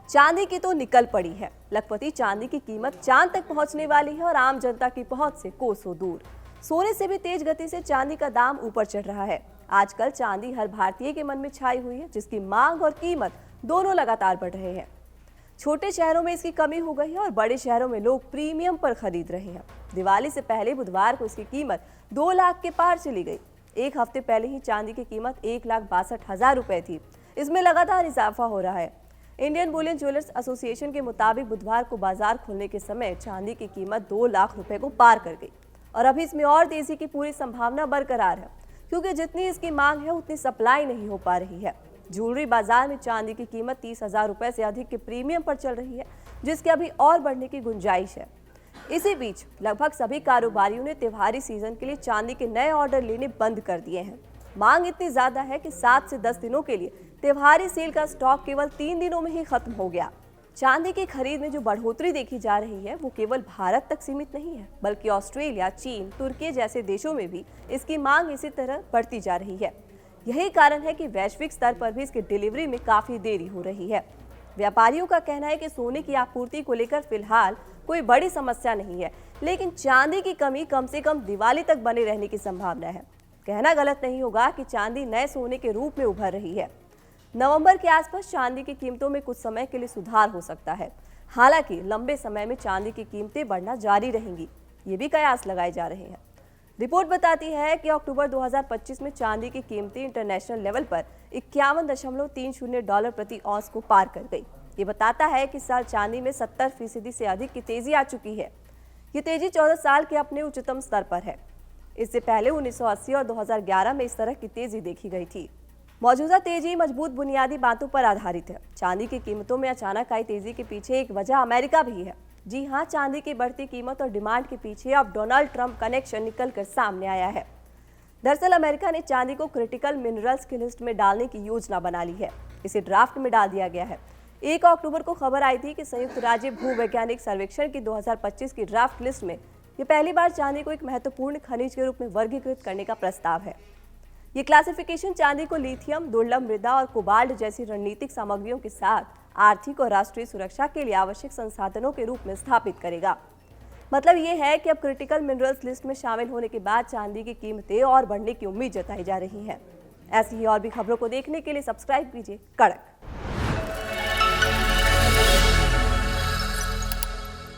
चांदी की तो निकल पड़ी है। लखपति चांदी की कीमत चांद तक पहुंचने वाली है और आम जनता की पहुंच से कोसों दूर। सोने से भी तेज गति से चांदी का दाम ऊपर चढ़ रहा है। आजकल चांदी हर भारतीय के मन में छाई हुई है, जिसकी मांग और कीमत दोनों लगातार बढ़ रहे हैं। छोटे शहरों में इसकी कमी हो गई है और बड़े शहरों में लोग प्रीमियम पर खरीद रहे हैं। दिवाली से पहले बुधवार को इसकी कीमत 2 लाख के पार चली गई। एक हफ्ते पहले ही चांदी की कीमत 1,62,000 रुपए थी। इसमें लगातार इजाफा हो रहा है। इंडियन बुलियन ज्वेलर्स एसोसिएशन के मुताबिक बुधवार को बाजार खुलने के समय चांदी की कीमत 2 लाख रुपए को पार कर गई और अभी इसमें और तेजी की पूरी संभावना बरकरार है, क्योंकि जितनी इसकी मांग है उतनी सप्लाई नहीं हो पा रही है। ज्वेलरी बाजार में चांदी की कीमत 30,000 रुपए से अधिक के प्रीमियम पर चल रही है, जिसके अभी और बढ़ने की गुंजाइश है। इसी बीच लगभग सभी कारोबारियों ने त्योहारी सीजन के लिए चांदी के नए ऑर्डर लेने बंद कर दिए हैं। मांग इतनी ज्यादा है कि 7 से 10 दिनों के लिए त्योहारी सेल का स्टॉक केवल 3 दिनों में ही खत्म हो गया। चांदी की खरीद में जो बढ़ोतरी देखी जा रही है वो केवल भारत तक सीमित नहीं है, बल्कि ऑस्ट्रेलिया, चीन, तुर्की जैसे देशों में भी इसकी मांग इसी तरह बढ़ती जा रही है। यही कारण है कि वैश्विक स्तर पर भी इसकी डिलीवरी में काफी देरी हो रही है। व्यापारियों का कहना है कि सोने की आपूर्ति को लेकर फिलहाल कोई बड़ी समस्या नहीं है, लेकिन चांदी की कमी कम से कम दिवाली तक बने रहने की संभावना है। कहना गलत नहीं होगा कि चांदी नए सोने के रूप में उभर रही है। नवंबर के आसपास चांदी की कीमतों में कुछ समय के लिए सुधार हो सकता है। हालांकि लंबे समय में चांदी की कीमतें बढ़ना जारी रहेंगी, ये भी कयास लगाए जा रहे हैं। रिपोर्ट बताती है कि अक्टूबर 2025 में चांदी की कीमतें इंटरनेशनल लेवल पर $51.30 प्रति औंस को पार कर गई। ये बताता है कि इस साल चांदी में 70% से अधिक की तेजी आ चुकी है। ये तेजी 14 साल के अपने उच्चतम स्तर पर है। इससे पहले 1980 और 2011 में इस तरह की तेजी देखी गई थी। मौजूदा तेजी मजबूत बुनियादी बातों पर आधारित है। चांदी की कीमतों में अचानक आई तेजी के पीछे एक वजह अमेरिका भी है। जी हाँ, चांदी की बढ़ती कीमत और डिमांड के पीछे अब डोनाल्ड ट्रंप कनेक्शन निकलकर सामने आया है। दरअसल अमेरिका ने चांदी को क्रिटिकल मिनरल्स की लिस्ट में डालने की योजना बना ली है। इसे ड्राफ्ट में डाल दिया गया है। 1 अक्टूबर को खबर आई थी कि संयुक्त राज्य भूवैज्ञानिक सर्वेक्षण की 2025 की ड्राफ्ट लिस्ट में ये पहली बार चांदी को एक महत्वपूर्ण खनिज के रूप में वर्गीकृत करने का प्रस्ताव है। ये क्लासिफिकेशन चांदी को लिथियम, दुर्लभ मृदा और कोबाल्ट जैसी रणनीतिक सामग्रियों के साथ आर्थिक और राष्ट्रीय सुरक्षा के लिए आवश्यक संसाधनों के रूप में स्थापित करेगा। मतलब ये है कि अब क्रिटिकल मिनरल्स लिस्ट में शामिल होने के बाद चांदी की कीमतें और बढ़ने की उम्मीद जताई जा रही है। ऐसी ही और भी खबरों को देखने के लिए सब्सक्राइब कीजिए कड़क।